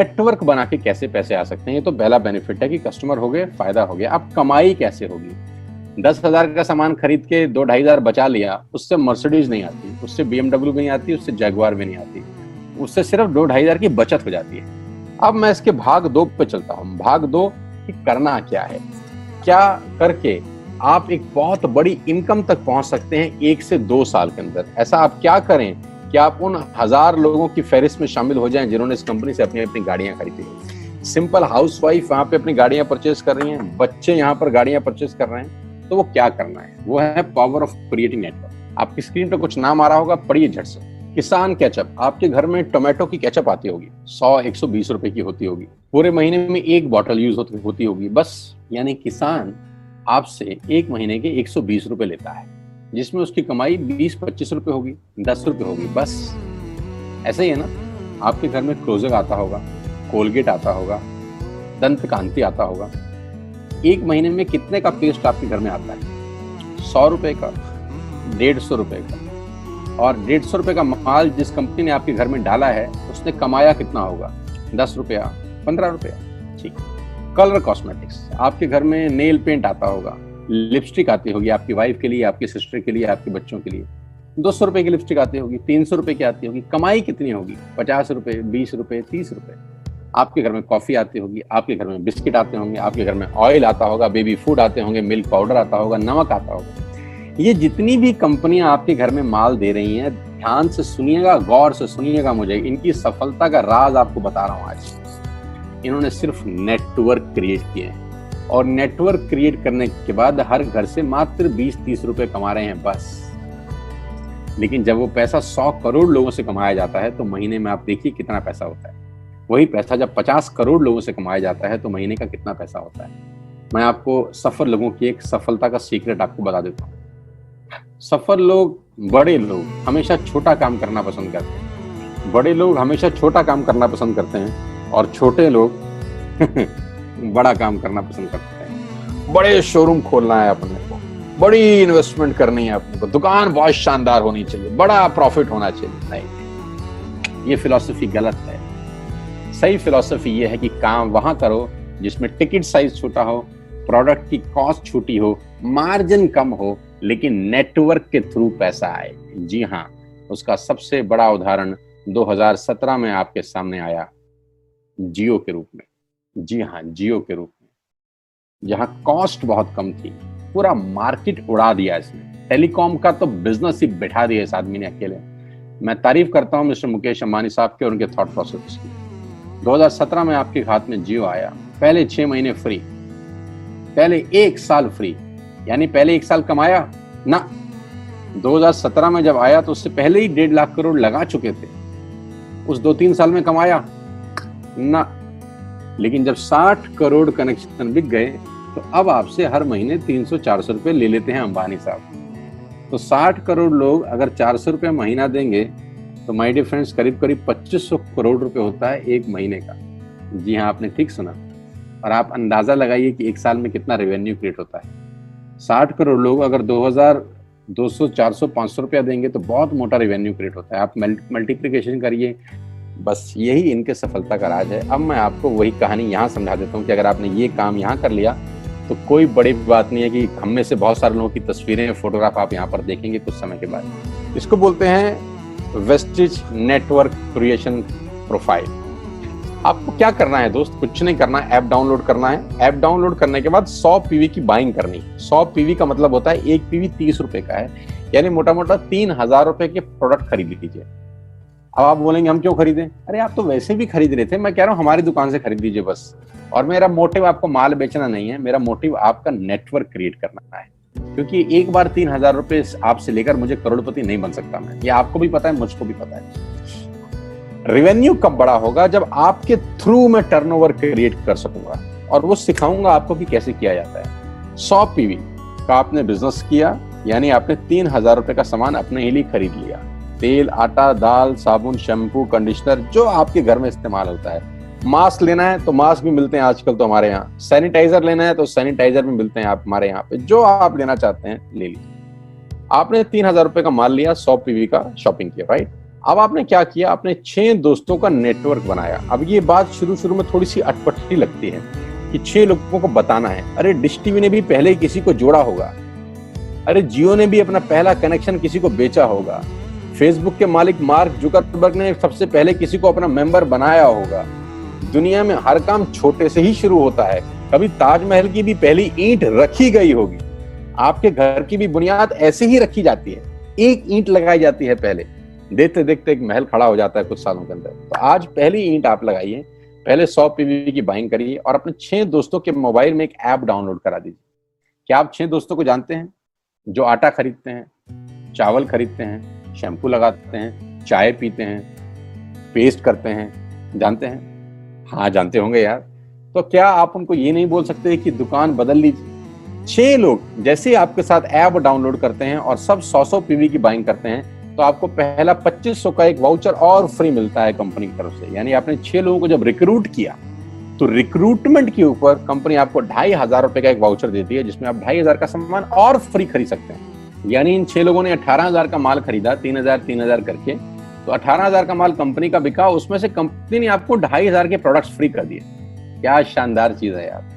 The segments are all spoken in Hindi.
नेटवर्क बना के कैसे पैसे आ सकते हैं, ये तो पहला बेनिफिट है कि कस्टमर हो गए, फायदा हो गया। अब कमाई कैसे होगी? 10,000 का सामान खरीद के 2-2,500 बचा लिया, उससे मर्सिडीज नहीं आती, उससे BMW भी नहीं आती, उससे जैगवार भी नहीं आती, उससे सिर्फ 2-2,500 की बचत हो जाती है। अब मैं इसके भाग 2 पे चलता हूँ। भाग 2 कि करना क्या है, क्या करके आप एक बहुत बड़ी इनकम तक पहुंच सकते हैं 1 से 2 साल के अंदर। ऐसा आप क्या करें कि आप उन 1000 लोगों की फहरिस्त में शामिल हो जाएं जिन्होंने इस कंपनी से अपनी अपनी गाड़ियां खरीदी हैं। सिंपल हाउसवाइफ वहां पे अपनी गाड़ियां परचेज कर रही हैं, बच्चे यहाँ पर गाड़ियां परचेज कर रहे हैं। तो वो क्या करना है, वो है पावर ऑफ क्रिएटिंग नेटवर्क। आपकी स्क्रीन पर कुछ नाम आ रहा होगा, पढ़िए झट से। किसान केचप, आपके घर में टोमेटो की केचप आती होगी, 100-120 रुपए की होती होगी, पूरे महीने में 1 बॉटल यूज होती होगी बस। यानी किसान आपसे 1 महीने के 120 रुपए लेता है, जिसमें उसकी कमाई 20-25 रुपए होगी, 10 रुपए होगी बस। ऐसा ही है ना, आपके घर में क्लोजर आता होगा, कोलगेट आता होगा, दंत कांति आता होगा। 1 महीने में कितने का पेस्ट आपके घर में आता है? 100 रुपए का, 150 रुपए का। और 150 रुपए का माल जिस कंपनी ने आपके घर में डाला है, उसने कमाया कितना होगा? 10 रुपया, 15 रुपया। ठीक। कलर कॉस्मेटिक्स, आपके घर में नेल पेंट आता होगा, लिपस्टिक आती होगी आपकी वाइफ के लिए, आपकी सिस्टर के लिए, आपके बच्चों के लिए। 200 रुपए की लिपस्टिक आती होगी, 300 रुपए की आती होगी। कमाई कितनी होगी? 50 रुपए, 20 रुपए, 30 रुपए। आपके घर में कॉफी आती होगी, आपके घर में बिस्किट आते होंगे, आपके घर में ऑयल आता होगा, बेबी फूड आते होंगे, मिल्क पाउडर आता होगा, नमक आता होगा। ये जितनी भी कंपनियां आपके घर में माल दे रही हैं, ध्यान से सुनिएगा, गौर से सुनिएगा, मुझे इनकी सफलता का राज आपको बता रहा हूं आज। इन्होंने सिर्फ नेटवर्क क्रिएट किए हैं, और नेटवर्क क्रिएट करने के बाद हर घर से मात्र 20-30 रुपए कमा रहे हैं बस। लेकिन जब वो पैसा 100 करोड़ लोगों से कमाया जाता है तो महीने में आप देखिए कितना पैसा होता है। वही पैसा जब 50 करोड़ लोगों से कमाया जाता है तो महीने का कितना पैसा होता है। मैं आपको सफल लोगों की एक सफलता का सीक्रेट आपको बता देता हूँ। सफल लोग, बड़े लोग हमेशा छोटा काम करना पसंद करते हैं, बड़े लोग हमेशा छोटा काम करना पसंद करते हैं, और छोटे लोग बड़ा काम करना पसंद करते हैं। बड़े शोरूम खोलना है अपने को, बड़ी इन्वेस्टमेंट करनी है अपने को, दुकान बहुत शानदार होनी चाहिए, बड़ा प्रॉफिट होना चाहिए। नहीं, ये फिलॉसफी गलत है। सही फिलॉसफी ये है कि काम वहां करो जिसमें टिकट साइज छोटा हो, प्रोडक्ट की कॉस्ट छोटी हो, मार्जिन कम हो, लेकिन नेटवर्क के थ्रू पैसा आए। जी हाँ, उसका सबसे बड़ा उदाहरण 2017 में आपके सामने आया, जियो के रूप में। जी हाँ, जियो के रूप में, जहां कॉस्ट बहुत कम थी, पूरा मार्केट उड़ा दिया इसने। टेलीकॉम का तो बिजनेस ही बिठा दिया इस आदमी ने अकेले। मैं तारीफ करता हूं मिस्टर मुकेश अंबानी साहब के और उनके थॉट प्रोसेस की। 2017 में आपके हाथ में जियो आया, पहले 6 महीने फ्री, पहले 1 साल फ्री। यानी पहले 1 साल कमाया ना। 2017 में जब आया तो उससे पहले ही 1.5 लाख करोड़ लगा चुके थे। उस 2-3 साल में कमाया ना। लेकिन जब 60 करोड़ कनेक्शन बिक गए तो अब आपसे हर महीने 300-400 रुपए ले लेते हैं अंबानी साहब। तो 60 करोड़ लोग अगर 400 रुपए महीना देंगे तो माय डियर फ्रेंड्स, करीब करीब 2500 करोड़ रुपए होता है 1 महीने का। जी हाँ, आपने ठीक सुना। और आप अंदाजा लगाइए कि 1 साल में कितना रेवेन्यू क्रिएट होता है। 60 करोड़ लोग अगर 2000, 200, 400, 500 रुपया देंगे तो बहुत मोटा रेवेन्यू क्रिएट होता है। आप मल्टीप्लिकेशन करिए, बस यही इनके सफलता का राज है। अब मैं आपको वही कहानी यहाँ समझा देता हूँ कि अगर आपने ये काम यहाँ कर लिया तो कोई बड़ी बात नहीं है कि हम में से बहुत सारे लोगों की तस्वीरें, फोटोग्राफ आप यहाँ पर देखेंगे कुछ समय के बाद। इसको बोलते हैं वेस्टिज नेटवर्क क्रिएशन प्रोफाइल। आपको क्या करना है दोस्त? कुछ नहीं करना है, ऐप डाउनलोड करना है। ऐप डाउनलोड करने के बाद 100 पीवी की बाइंग करनी है। 100 पीवी का मतलब होता है 1 पीवी 30 रुपए का है, यानी मोटा मोटा 3000 रुपए के प्रोडक्ट खरीद लीजिए। अब आप बोलेंगे हम क्यों खरीदें? अरे आप तो वैसे भी खरीद रहे थे, मैं कह रहा हूँ हमारी दुकान से खरीद लीजिए बस। और मेरा मोटिव आपको माल बेचना नहीं है, मेरा मोटिव आपका नेटवर्क क्रिएट करना है। क्योंकि एक बार 3000 रुपए आपसे लेकर मुझे करोड़पति नहीं बन सकता मैं, ये आपको भी पता है, मुझको भी पता है। रेवेन्यू कब बड़ा होगा? जब आपके थ्रू मैं टर्नओवर क्रिएट कर सकूंगा, और वो सिखाऊंगा आपको कि कैसे किया जाता है। 100 पीवी का आपने बिजनेस किया, यानी आपने 3000 रुपए का सामान अपने ही लिए खरीद लिया। तेल, आटा, दाल, साबुन, शैम्पू, कंडीशनर, जो आपके घर में इस्तेमाल होता है। मास्क लेना है तो मास्क भी मिलते हैं आजकल तो हमारे यहाँ। सैनिटाइजर लेना है तो सैनिटाइजर भी मिलते हैं आप हमारे यहाँ पे। जो आप लेना चाहते हैं ले लीजिए। आपने 3000 रुपए का माल लिया, 100 पीवी का शॉपिंग किया, राइट? अब आपने क्या किया, आपने 6 दोस्तों का नेटवर्क बनाया। अब ये बात शुरू शुरू में थोड़ी सी अटपटी लगती है कि 6 लोगों को बताना है। अरे डिश टीवी ने भी पहले किसी को जोड़ा होगा, अरे जियो ने भी अपना पहला कनेक्शन किसी को बेचा होगा, फेसबुक के मालिक मार्क जुकरबर्ग ने सबसे पहले किसी को अपना मेंबर बनाया होगा। दुनिया में हर काम छोटे से ही शुरू होता है। कभी ताजमहल की भी पहली ईंट रखी गई होगी, आपके घर की भी बुनियाद ऐसे ही रखी जाती है, एक ईंट लगाई जाती है पहले, देखते देखते एक महल खड़ा हो जाता है कुछ सालों के अंदर। तो आज पहली ईंट आप लगाइए, पहले 100 पीवी की बाइंग करिए और अपने 6 दोस्तों के मोबाइल में एक ऐप डाउनलोड करा दीजिए। क्या आप 6 दोस्तों को जानते हैं जो आटा खरीदते हैं, चावल खरीदते हैं, शैम्पू लगाते हैं, चाय पीते हैं, पेस्ट करते हैं? जानते हैं? हाँ जानते होंगे यार। तो क्या आप उनको ये नहीं बोल सकते कि दुकान बदल लीजिए? 6 लोग जैसे आपके साथ ऐप डाउनलोड करते हैं और सब 100 पीवी की बाइंग करते हैं तो आपको पहला 2500 का एक वाउचर और फ्री मिलता है कंपनी की तरफ से। यानी आपने 6 लोगों को जब रिक्रूट किया तो रिक्रूटमेंट के ऊपर कंपनी आपको 2500 रुपए का एक वाउचर देती है जिसमें आप 2500 का सामान और फ्री खरीद सकते हैं। यानी इन 6 लोगों ने 18,000 का माल खरीदा, 3,000 करके, तो 18,000 का माल कंपनी का बिका, उसमें से कंपनी ने आपको 2500 के प्रोडक्ट्स फ्री कर दिए। क्या शानदार चीज है यार,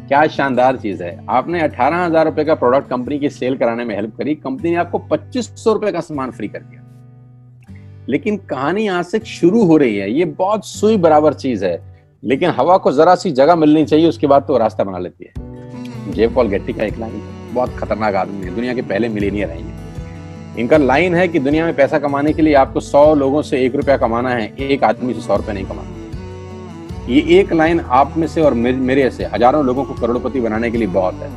क्या शानदार चीज है। आपने 18,000 रुपए का प्रोडक्ट कंपनी की सेल कराने में हेल्प करी, कंपनी ने आपको 2500 रुपए का सामान फ्री कर दिया। लेकिन कहानी यहां से शुरू हो रही है। ये बहुत सुई बराबर चीज है, लेकिन हवा को जरा सी जगह मिलनी चाहिए, उसके बाद तो रास्ता बना लेती है। जे पॉल गेट्टी का एक लाइन, बहुत खतरनाक आदमी है, दुनिया के पहले मिलीनियर हैं। इनका लाइन है कि दुनिया में पैसा कमाने के लिए आपको 100 लोगों से 1 रुपया कमाना है, एक आदमी से 100 रुपया नहीं कमाना। ये एक लाइन आप में से और मेरे से हजारों लोगों को करोड़पति बनाने के लिए बहुत है।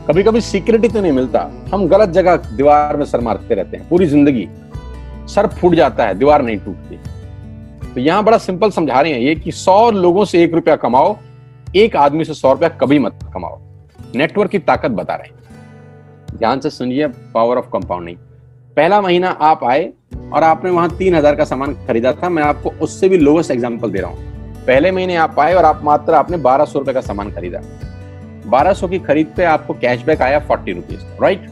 कभी कभी सिक्योरिटी तो नहीं मिलता, हम गलत जगह दीवार में सर मारते रहते हैं, पूरी जिंदगी सर फूट जाता है, दीवार नहीं टूटती। तो यहां बड़ा सिंपल समझा रहे हैं ये कि 100 लोगों से 1 रुपया कमाओ, एक आदमी से 100 रुपया कभी मत कमाओ। नेटवर्क की ताकत बता रहे हैं, ध्यान से सुनिए, पावर ऑफ कंपाउंडिंग। पहला महीना आप आए और आपने वहां 3,000 का सामान खरीदा था। मैं आपको उससे भी लोवेस्ट एग्जांपल दे रहा हूं। पहले महीने आप आए और आपने 1200 रुपए का सामान खरीदा। 1200 की खरीद पे आपको कैशबैक आया 40 रुपीज, राइट?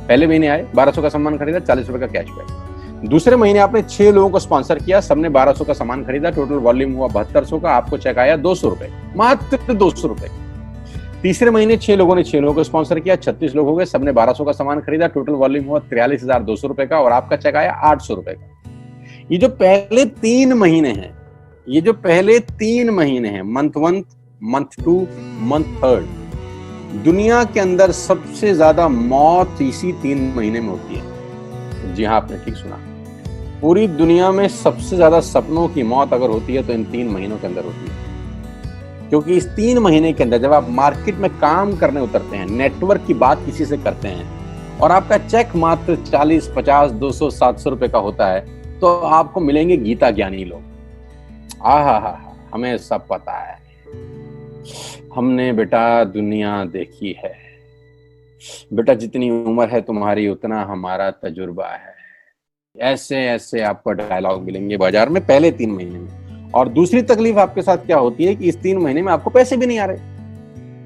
पहले महीने आए, 1200 का सामान खरीदा, 40 रुपए का कैशबैक। दूसरे महीने आपने 6 लोगों को स्पॉन्सर किया, सबने 1200 का सामान खरीदा, टोटल वॉल्यूम हुआ 7200 का, आपको चेक आया 200 रुपए, मात्र 200 रुपए। तीसरे महीने 6 लोगों ने 6 लोगों को स्पॉन्सर किया, 36 लोग हो गए, सबने 1200 का सामान खरीदा, टोटल वॉल्यूम हुआ 43,200 रुपए का और आपका चेक आया 800 रुपए का। ये जो पहले 3 महीने हैं, ये जो पहले 3 महीने हैं, मंथ 1, मंथ 2, मंथ 3, दुनिया के अंदर सबसे ज्यादा मौत इसी 3 महीने में होती है। जी हाँ, आपने ठीक सुना, पूरी दुनिया में सबसे ज्यादा सपनों की मौत अगर होती है तो इन 3 महीनों के अंदर होती है। क्योंकि इस 3 महीने के अंदर जब आप मार्केट में काम करने उतरते हैं, नेटवर्क की बात किसी से करते हैं और आपका चेक मात्र 40, 50, 200, 700 रुपए का होता है, तो आपको मिलेंगे गीता ज्ञानी लोग। आहा, हमें सब पता है, हमने बेटा दुनिया देखी है, बेटा जितनी उम्र है तुम्हारी उतना हमारा तजुर्बा है। ऐसे ऐसे आपको डायलॉग मिलेंगे बाजार में पहले 3 महीने में। और दूसरी तकलीफ आपके साथ क्या होती है कि इस 3 महीने में आपको पैसे भी नहीं आ रहे।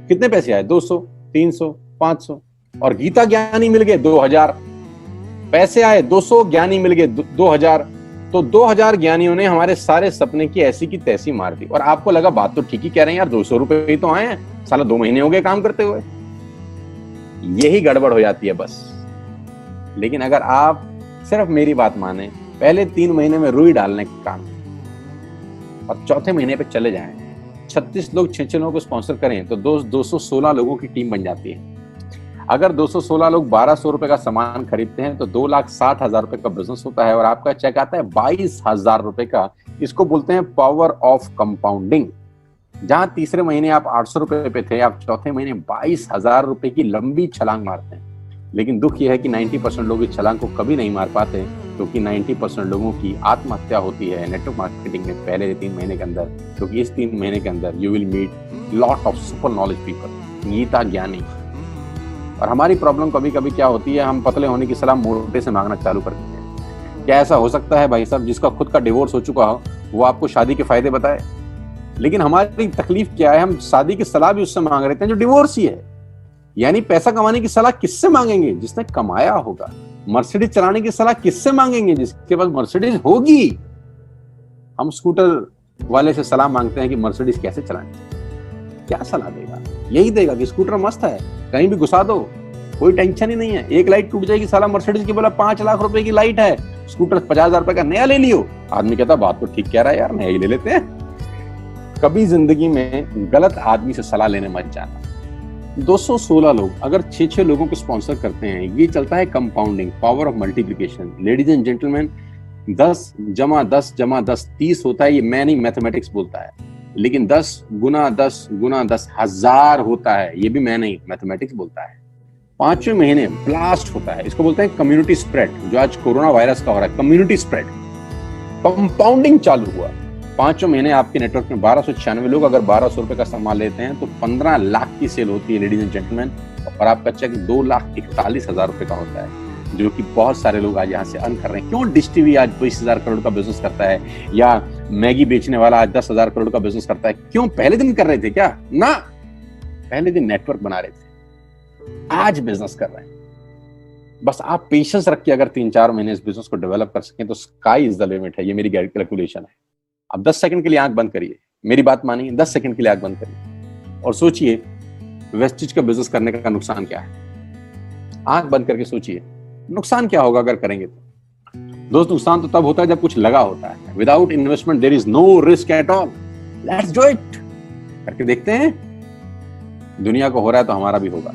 कितने पैसे आए? 200, 300, 500, और गीता ज्ञानी मिल गए 2000। पैसे आए 200, ज्ञानी मिल गए 2000, तो 2000 ज्ञानियों ने हमारे सारे सपने की ऐसी की तैसी मार दी। और आपको लगा बात तो ठीक ही कह रहे हैं यार, 200 रुपए ही तो आए हैं, साला 2 महीने हो गए काम करते हुए। यही गड़बड़ हो जाती है बस। लेकिन अगर आप सिर्फ मेरी बात माने, पहले 3 महीने में रुई डालने का काम और चौथे महीने पे चले जाएं, 36 लोग 6 लोगों को स्पॉन्सर करें तो 216 लोगों की टीम बन जाती है। अगर 216 लोग 1200 रुपए का सामान खरीदते हैं तो 2,60,000 रुपए का बिजनेस होता है और आपका चेक आता है 22,000 रुपए का। इसको बोलते हैं पावर ऑफ कंपाउंडिंग। जहां तीसरे महीने आप 800 रुपए पे थे, आप चौथे महीने 22,000 रुपए की लंबी छलांग मारते हैं। लेकिन दुख यह है कि 90% लोग इस छलांग को कभी नहीं मार पाते, क्योंकि 90% लोगों की आत्महत्या होती है नेटवर्क मार्केटिंग में पहले 3 महीने के अंदर। क्योंकि इस 3 महीने के अंदर you will meet lot of super knowledge people, Gita ज्ञानी। और हमारी प्रॉब्लम कभी कभी क्या होती है, हम पतले होने की सलाह मोटे से मांगना चालू कर देते हैं। क्या ऐसा हो सकता है भाई साहब, जिसका खुद का डिवोर्स हो चुका हो वो आपको शादी के फायदे बताए? लेकिन हमारी तकलीफ क्या है, हम शादी की सलाह भी उससे मांग रहे हैं जो डिवोर्स ही है। यानी पैसा कमाने की सलाह किससे मांगेंगे? जिसने कमाया होगा। मर्सिडीज चलाने की सलाह किससे मांगेंगे? जिसके पास मर्सिडीज होगी। हम स्कूटर वाले से सलाह मांगते हैं कि मर्सिडीज कैसे चलाएं। क्या सलाह देगा? यही देगा कि स्कूटर मस्त है, कहीं भी घुसा दो, कोई टेंशन ही नहीं है। एक लाइट टूट जाएगी, साला मर्सिडीज की बोला 5 लाख रुपए की लाइट है, स्कूटर 50,000 रुपए का नया ले लियो। आदमी कहता बात तो ठीक कह रहा है यार, नया ही ले लेते हैं। कभी जिंदगी में गलत आदमी से सलाह लेने मत जाना। 216 लोग अगर 6-6 लोगों को स्पॉन्सर करते हैं, ये चलता है compounding, power of multiplication. Ladies and gentleman, 10 × 10 = 10 30 होता है। ये मैं नहीं, मैथमेटिक्स बोलता है। लेकिन 10 × 10 × 10 1000 होता है। ये भी मैं नहीं, मैथमेटिक्स बोलता है। 5वें महीने ब्लास्ट होता है, इसको बोलते हैं कम्युनिटी स्प्रेड, जो आज कोरोना वायरस का हो रहा है। कम्युनिटी स्प्रेड, कंपाउंडिंग चालू हुआ। 5वें महीने आपके नेटवर्क में 1296 लोग अगर 1200 रुपए का सामान लेते हैं तो 15 लाख की सेल होती है लेडीज एंड जेंटलमैन। और आपका चेक 2,41,000 रुपए का होता है, जो कि बहुत सारे लोग आज यहाँ से अर्न कर रहे हैं। क्यों डिश टीवी आज 20,000 करोड़ का बिजनेस करता है, या मैगी बेचने वाला आज 10,000 करोड़ का बिजनेस करता है? क्यों? पहले दिन कर रहे थे क्या? ना, पहले दिन नेटवर्क बना रहे थे, आज बिजनेस कर रहे हैं। बस आप पेशेंस रख के अगर 3-4 महीने इस बिजनेस को डेवलप कर सकें तो स्काई इज द लिमिट है। ये मेरी कैलकुलेशन है। अब 10 सेकंड के लिए आंख बंद करिए, मेरी बात मानिए, 10 सेकंड के लिए आंख बंद करिए और सोचिए वेस्टिज का बिजनेस करने का नुकसान क्या है। आंख बंद करके सोचिए नुकसान क्या होगा अगर करेंगे तो। दोस्त, नुकसान तो तब होता है जब कुछ लगा होता है। Without investment there is no risk at all. Let's do it. करके देखते हैं, दुनिया को हो रहा है तो हमारा भी होगा।